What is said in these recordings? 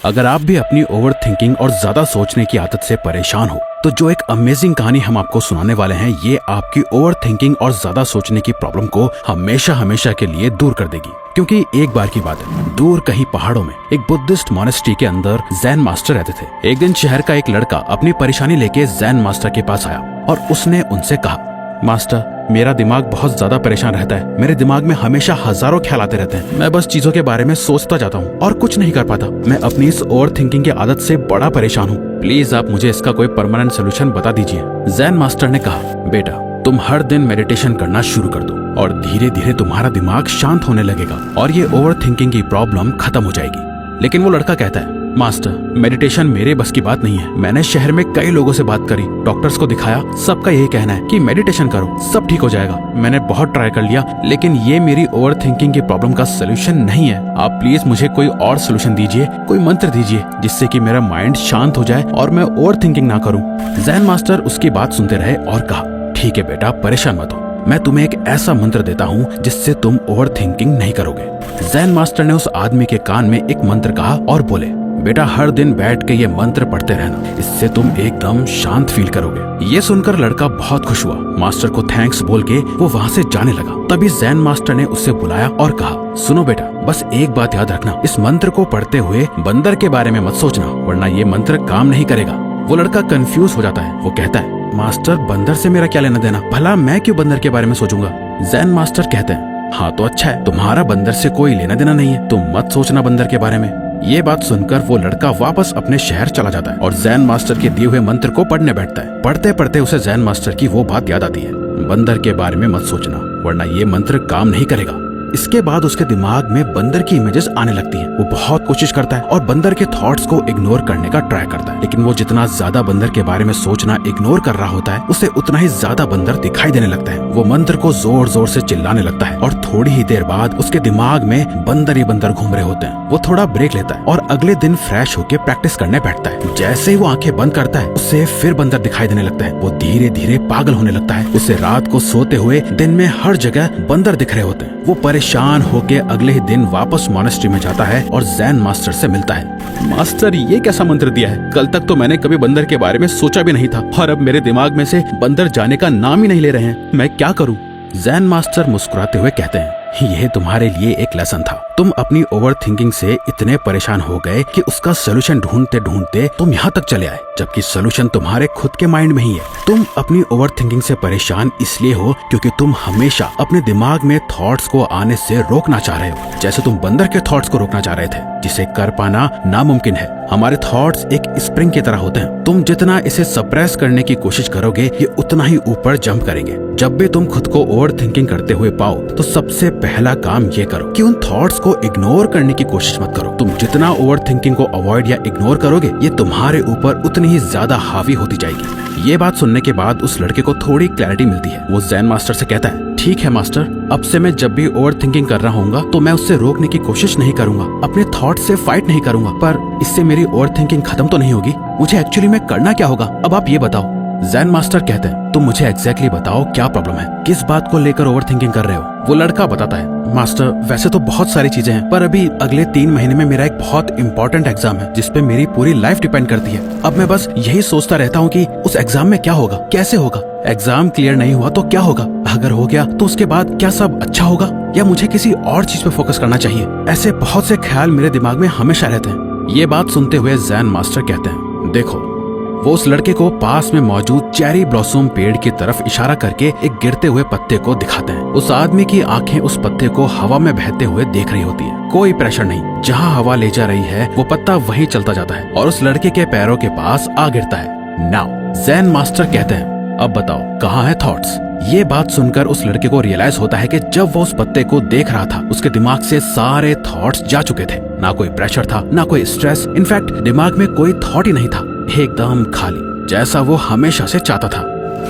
अगर आप भी अपनी ओवर थिंकिंग और ज्यादा सोचने की आदत से परेशान हो तो जो एक अमेजिंग कहानी हम आपको सुनाने वाले हैं ये आपकी ओवर थिंकिंग और ज्यादा सोचने की प्रॉब्लम को हमेशा हमेशा के लिए दूर कर देगी। क्योंकि एक बार की बात है, दूर कहीं पहाड़ों में एक बुद्धिस्ट मॉनेस्ट्री के अंदर जैन मास्टर रहते थे। एक दिन शहर का एक लड़का अपनी परेशानी लेके जैन मास्टर के पास आया और उसने उनसे कहा, मास्टर मेरा दिमाग बहुत ज्यादा परेशान रहता है। मेरे दिमाग में हमेशा हजारों ख्याल आते रहते हैं। मैं बस चीजों के बारे में सोचता जाता हूँ और कुछ नहीं कर पाता। मैं अपनी इस ओवर थिंकिंग की आदत से बड़ा परेशान हूँ। प्लीज आप मुझे इसका कोई परमानेंट सोल्यूशन बता दीजिए। जैन मास्टर ने कहा, बेटा तुम हर दिन मेडिटेशन करना शुरू कर दो और धीरे धीरे तुम्हारा दिमाग शांत होने लगेगा और ये ओवर थिंकिंग की प्रॉब्लम खत्म हो जाएगी। लेकिन वो लड़का कहता है, मास्टर मेडिटेशन मेरे बस की बात नहीं है। मैंने शहर में कई लोगों से बात करी, डॉक्टर्स को दिखाया, सबका यही कहना है कि मेडिटेशन करो सब ठीक हो जाएगा। मैंने बहुत ट्राई कर लिया लेकिन ये मेरी ओवर थिंकिंग की प्रॉब्लम का सोल्यूशन नहीं है। आप प्लीज मुझे कोई और सोल्यूशन दीजिए, कोई मंत्र दीजिए जिससे कि मेरा माइंड शांत हो जाए और मैं ओवर थिंकिंग ना करूँ। जैन मास्टर उसकी बात सुनते रहे और कहा, ठीक है बेटा परेशान मत हो, मैं तुम्हें एक ऐसा मंत्र देता हूँ जिससे तुम ओवर थिंकिंग नहीं करोगे। जैन मास्टर ने उस आदमी के कान में एक मंत्र कहा और बोले, बेटा हर दिन बैठ के ये मंत्र पढ़ते रहना, इससे तुम एकदम शांत फील करोगे। ये सुनकर लड़का बहुत खुश हुआ। मास्टर को थैंक्स बोल के वो वहाँ से जाने लगा। तभी जैन मास्टर ने उसे बुलाया और कहा, सुनो बेटा बस एक बात याद रखना, इस मंत्र को पढ़ते हुए बंदर के बारे में मत सोचना वरना ये मंत्र काम नहीं करेगा। वो लड़का कंफ्यूज हो जाता है। वो कहता है, मास्टर बंदर से मेरा क्या लेना देना, भला मैं क्यों बंदर के बारे में सोचूंगा। जैन मास्टर कहते हैं, हाँ तो अच्छा है, तुम्हारा बंदर से कोई लेना देना नहीं है, तुम मत सोचना बंदर के बारे में। ये बात सुनकर वो लड़का वापस अपने शहर चला जाता है और जैन मास्टर के दिए हुए मंत्र को पढ़ने बैठता है। पढ़ते पढ़ते उसे जैन मास्टर की वो बात याद आती है, बंदर के बारे में मत सोचना वरना ये मंत्र काम नहीं करेगा। इसके बाद उसके दिमाग में बंदर की इमेजेस आने लगती हैं। वो बहुत कोशिश करता है और बंदर के थॉट्स को इग्नोर करने का ट्राई करता है, लेकिन वो जितना ज्यादा बंदर के बारे में सोचना इग्नोर कर रहा होता है उसे उतना ही ज्यादा बंदर दिखाई देने लगता है। वो मंत्र को जोर जोर से चिल्लाने लगता है और थोड़ी ही देर बाद उसके दिमाग में बंदर ही बंदर घूम रहे होते हैं। वो थोड़ा ब्रेक लेता है और अगले दिन फ्रेश होकर प्रैक्टिस करने बैठता है। जैसे ही वो आंखें बंद करता है उसे फिर बंदर दिखाई देने लगता है। वो धीरे धीरे पागल होने लगता है। उसे रात को सोते हुए दिन में हर जगह बंदर दिख रहे होते हैं। वो परेशान होकर अगले ही दिन वापस मॉनेस्ट्री में जाता है और जैन मास्टर से मिलता है। मास्टर ये कैसा मंत्र दिया है, कल तक तो मैंने कभी बंदर के बारे में सोचा भी नहीं था और अब मेरे दिमाग में से बंदर जाने का नाम ही नहीं ले रहे हैं, मैं क्या करूं। जैन मास्टर मुस्कुराते हुए कहते हैं, यह तुम्हारे लिए एक लेसन था। तुम अपनी ओवर थिंकिंग से इतने परेशान हो गए कि उसका सोल्यूशन ढूंढते ढूंढते तुम यहाँ तक चले आए, जबकि सोल्यूशन तुम्हारे खुद के माइंड में ही है। तुम अपनी ओवर थिंकिंग से परेशान इसलिए हो क्योंकि तुम हमेशा अपने दिमाग में थॉट्स को आने से रोकना चाह रहे हो, जैसे तुम बंदर के थॉट्स को रोकना चाह रहे थे, जिसे कर पाना नामुमकिन है। हमारे थॉट्स एक स्प्रिंग की तरह होते हैं, तुम जितना इसे सप्रेस करने की कोशिश करोगे ये उतना ही ऊपर जंप करेंगे। जब भी तुम खुद को ओवर थिंकिंग करते हुए पाओ तो सबसे पहला काम ये करो कि उन थॉट्स को इग्नोर करने की कोशिश मत करो। तुम जितना ओवर थिंकिंग को अवॉइड या इग्नोर करोगे ये तुम्हारे ऊपर उतनी ही ज्यादा हावी होती जाएगी। ये बात सुनने के बाद उस लड़के को थोड़ी क्लैरिटी मिलती है। वो जैन मास्टर से कहता है, ठीक है मास्टर, अब से मैं जब भी ओवर थिंकिंग कर रहा हूँगा तो मैं उससे रोकने की कोशिश नहीं करूंगा, अपने थॉट से फाइट नहीं करूंगा। पर इससे मेरी ओवर थिंकिंग खत्म तो नहीं होगी। मुझे एक्चुअली में करना क्या होगा, अब आप ये बताओ। जैन मास्टर कहते हैं, तुम मुझे एग्जैक्टली बताओ क्या प्रॉब्लम है, किस बात को लेकर ओवर थिंकिंग कर रहे हो। वो लड़का बताता है, मास्टर वैसे तो बहुत सारी चीजें हैं पर अभी अगले 3 महीने में मेरा एक बहुत इंपॉर्टेंट एग्जाम है जिसपे मेरी पूरी लाइफ डिपेंड करती है। अब मैं बस यही सोचता रहता हूँ कि उस एग्जाम में क्या होगा, कैसे होगा, एग्जाम क्लियर नहीं हुआ तो क्या होगा, अगर हो गया तो उसके बाद क्या सब अच्छा होगा या मुझे किसी और चीज पे फोकस करना चाहिए। ऐसे बहुत से ख्याल मेरे दिमाग में हमेशा रहते हैं। ये बात सुनते हुए जैन मास्टर कहते हैं, देखो। वो उस लड़के को पास में मौजूद चेरी ब्लॉसम पेड़ की तरफ इशारा करके एक गिरते हुए पत्ते को दिखाते हैं। उस आदमी की आंखें उस पत्ते को हवा में बहते हुए देख रही होती है। कोई प्रेशर नहीं, जहाँ हवा ले जा रही है वो पत्ता वहीं चलता जाता है और उस लड़के के पैरों के पास आ गिरता है। नाउ जैन मास्टर कहते हैं, अब बताओ कहाँ है थॉट्स। ये बात सुनकर उस लड़के को रियलाइज होता है कि जब वो उस पत्ते को देख रहा था उसके दिमाग से सारे थॉट्स जा चुके थे। ना कोई प्रेशर था, ना कोई स्ट्रेस, इनफैक्ट दिमाग में कोई थॉट ही नहीं था, एकदम खाली, जैसा वो हमेशा से चाहता था।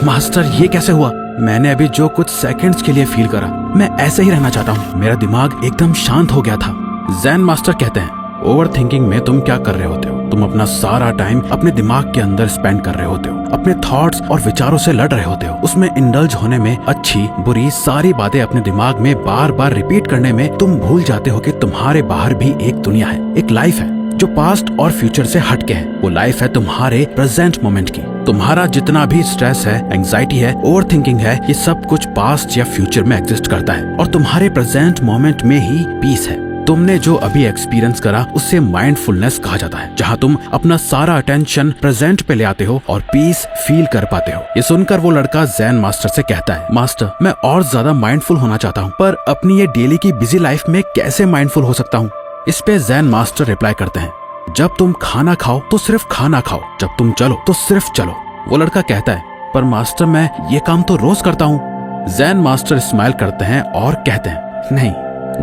मास्टर ये कैसे हुआ, मैंने अभी जो कुछ सेकंड्स के लिए फील करा मैं ऐसे ही रहना चाहता हूँ। मेरा दिमाग एकदम शांत हो गया था। जैन मास्टर कहते हैं, ओवर थिंकिंग में तुम क्या कर रहे होते हो, तुम अपना सारा टाइम अपने दिमाग के अंदर स्पेंड कर रहे होते हो, अपने थॉट्स और विचारों से लड़ रहे होते हो, उसमें इंडल्ज होने में, अच्छी बुरी सारी बातें अपने दिमाग में बार बार रिपीट करने में तुम भूल जाते हो कि तुम्हारे बाहर भी एक दुनिया है, एक लाइफ है जो पास्ट और फ्यूचर से हटके है। वो लाइफ है तुम्हारे प्रेजेंट मोमेंट की। तुम्हारा जितना भी स्ट्रेस है, एंजाइटी है, ओवर थिंकिंग है, ये सब कुछ पास्ट या फ्यूचर में एग्जिस्ट करता है और तुम्हारे प्रेजेंट मोमेंट में ही पीस है। तुमने जो अभी एक्सपीरियंस करा उसे माइंडफुलनेस कहा जाता है, जहाँ तुम अपना सारा अटेंशन प्रेजेंट पे ले आते हो और पीस फील कर पाते हो। ये सुनकर वो लड़का ज़ेन मास्टर से कहता है, मास्टर मैं और ज्यादा माइंडफुल होना चाहता हूँ, पर अपनी ये डेली की बिजी लाइफ में कैसे माइंडफुल हो सकता हूँ? इस पे ज़ेन मास्टर रिप्लाई करते हैं, जब तुम खाना खाओ तो सिर्फ खाना खाओ, जब तुम चलो तो सिर्फ चलो। वो लड़का कहता है, पर मास्टर मैं ये काम तो रोज करता हूँ। ज़ेन मास्टर स्माइल करते हैं और कहते हैं, नहीं,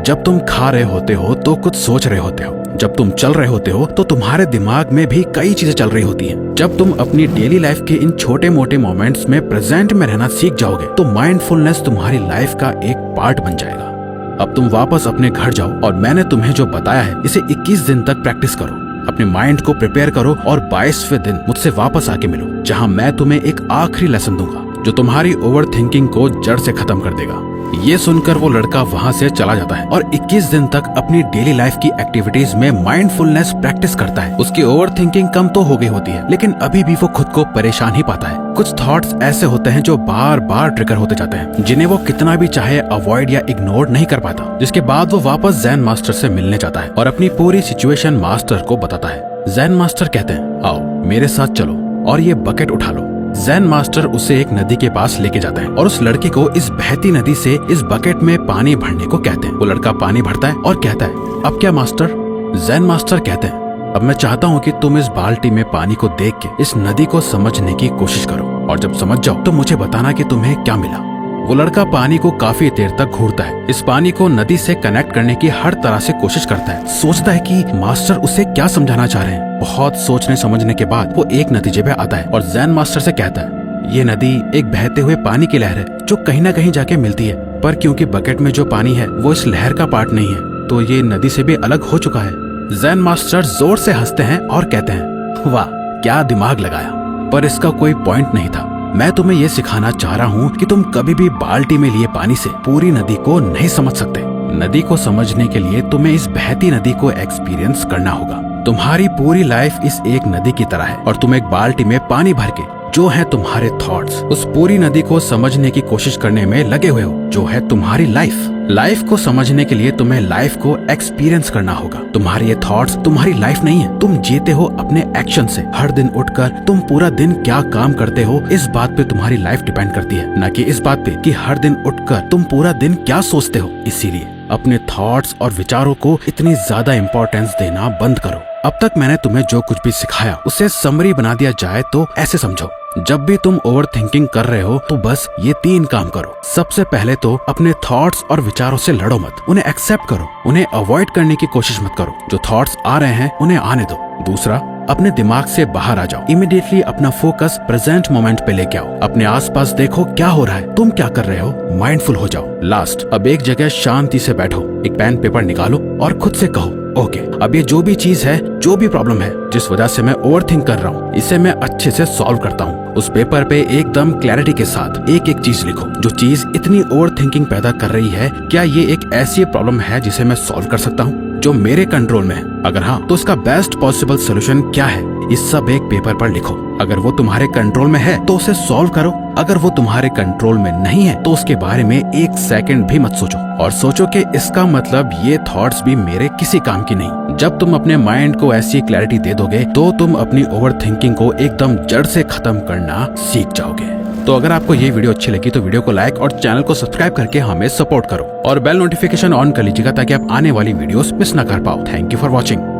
जब तुम खा रहे होते हो तो कुछ सोच रहे होते हो, जब तुम चल रहे होते हो तो तुम्हारे दिमाग में भी कई चीजें चल रही होती हैं। जब तुम अपनी डेली लाइफ के इन छोटे मोटे मोमेंट्स में प्रेजेंट में रहना सीख जाओगे तो माइंडफुलनेस तुम्हारी लाइफ का एक पार्ट बन जाएगा। अब तुम वापस अपने घर जाओ और मैंने तुम्हें जो बताया है इसे 21 दिन तक प्रैक्टिस करो। अपने माइंड को प्रिपेयर करो और 22वें दिन मुझसे वापस आके मिलो, जहाँ मैं तुम्हें एक आखिरी लेसन दूंगा जो तुम्हारी ओवर थिंकिंग को जड़ से खत्म कर देगा। ये सुनकर वो लड़का वहाँ से चला जाता है और 21 दिन तक अपनी डेली लाइफ की एक्टिविटीज में माइंडफुलनेस प्रैक्टिस करता है। उसकी ओवर थिंकिंग कम तो हो गई होती है, लेकिन अभी भी वो खुद को परेशान ही पाता है। कुछ थॉट्स ऐसे होते हैं जो बार बार ट्रिगर होते जाते हैं, जिन्हें वो कितना भी चाहे अवॉइड या इग्नोर नहीं कर पाता। जिसके बाद वो वापस ज़ेन मास्टर से मिलने जाता है और अपनी पूरी सिचुएशन मास्टर को बताता है। ज़ेन मास्टर कहते हैं, आओ मेरे साथ चलो और ये बकेट उठा लो। ज़ेन मास्टर उसे एक नदी के पास लेके जाता है और उस लड़के को इस बहती नदी से इस बकेट में पानी भरने को कहते हैं। वो लड़का पानी भरता है और कहता है, अब क्या मास्टर? ज़ेन मास्टर कहते हैं, अब मैं चाहता हूँ कि तुम इस बाल्टी में पानी को देख के इस नदी को समझने की कोशिश करो और जब समझ जाओ तो मुझे बताना कि तुम्हें क्या मिला। वो लड़का पानी को काफी देर तक घूरता है, इस पानी को नदी से कनेक्ट करने की हर तरह से कोशिश करता है। सोचता है कि मास्टर उसे क्या समझाना चाह रहे हैं। बहुत सोचने समझने के बाद वो एक नतीजे पे आता है और ज़ेन मास्टर से कहता है, ये नदी एक बहते हुए पानी की लहर है जो कहीं ना कहीं जाके मिलती है, पर क्योंकि बकेट में जो पानी है वो इस लहर का पार्ट नहीं है तो ये नदी से भी अलग हो चुका है। ज़ेन मास्टर जोर से हंसते हैं और कहते हैं, वाह क्या दिमाग लगाया, पर इसका कोई पॉइंट नहीं था। मैं तुम्हें ये सिखाना चाह रहा हूँ कि तुम कभी भी बाल्टी में लिए पानी से पूरी नदी को नहीं समझ सकते। नदी को समझने के लिए तुम्हें इस बहती नदी को एक्सपीरियंस करना होगा। तुम्हारी पूरी लाइफ इस एक नदी की तरह है और तुम एक बाल्टी में पानी भर के जो है तुम्हारे थॉट्स, उस पूरी नदी को समझने की कोशिश करने में लगे हुए हो, जो है तुम्हारी लाइफ। लाइफ को समझने के लिए तुम्हें लाइफ को एक्सपीरियंस करना होगा। तुम्हारे ये थॉट्स तुम्हारी लाइफ नहीं है। तुम जीते हो अपने एक्शन से। हर दिन उठकर तुम पूरा दिन क्या काम करते हो, इस बात पे तुम्हारी लाइफ डिपेंड करती है, न कि इस बात पे कि हर दिन उठकर तुम पूरा दिन क्या सोचते हो। इसीलिए अपने थॉट्स और विचारों को इतनी ज्यादा इम्पोर्टेंस देना बंद करो। अब तक मैंने तुम्हें जो कुछ भी सिखाया उसे समरी बना दिया जाए तो ऐसे समझो, जब भी तुम ओवर थिंकिंग कर रहे हो तो बस ये 3 काम करो। सबसे पहले तो अपने थॉट्स और विचारों से लड़ो मत, उन्हें एक्सेप्ट करो, उन्हें अवॉइड करने की कोशिश मत करो। जो थॉट्स आ रहे हैं उन्हें आने दो। दूसरा, अपने दिमाग से बाहर आ जाओ। इमीडिएटली अपना फोकस प्रेजेंट मोमेंट पे लेके आओ। अपने आसपास देखो क्या हो रहा है, तुम क्या कर रहे हो, माइंडफुल हो जाओ। लास्ट, अब एक जगह शांति से बैठो, एक पेन पेपर निकालो और खुद से कहो, ओके अब ये जो भी चीज है, जो भी प्रॉब्लम है जिस वजह से मैं ओवर थिंक कर रहा हूँ, इसे मैं अच्छे से सॉल्व करता हूँ। उस पेपर पे एकदम क्लैरिटी के साथ एक एक चीज लिखो। जो चीज इतनी ओवर थिंकिंग पैदा कर रही है, क्या ये एक ऐसी प्रॉब्लम है जिसे मैं सॉल्व कर सकता हूँ, जो मेरे कंट्रोल में है? अगर हाँ, तो उसका बेस्ट पॉसिबल सोल्यूशन क्या है, इस सब एक पेपर पर लिखो। अगर वो तुम्हारे कंट्रोल में है तो उसे सॉल्व करो। अगर वो तुम्हारे कंट्रोल में नहीं है तो उसके बारे में 1 सेकंड भी मत सोचो और सोचो कि इसका मतलब ये थॉट्स भी मेरे किसी काम की नहीं। जब तुम अपने माइंड को ऐसी क्लैरिटी दे दोगे तो तुम अपनी ओवर थिंकिंग को एकदम जड़ से खत्म करना सीख जाओगे। तो अगर आपको ये वीडियो अच्छी लगी तो वीडियो को लाइक और चैनल को सब्सक्राइब करके हमें सपोर्ट करो और बेल नोटिफिकेशन ऑन कर लीजिएगा ताकि आप आने वाली वीडियोस मिस ना कर पाओ। Thank you for watching.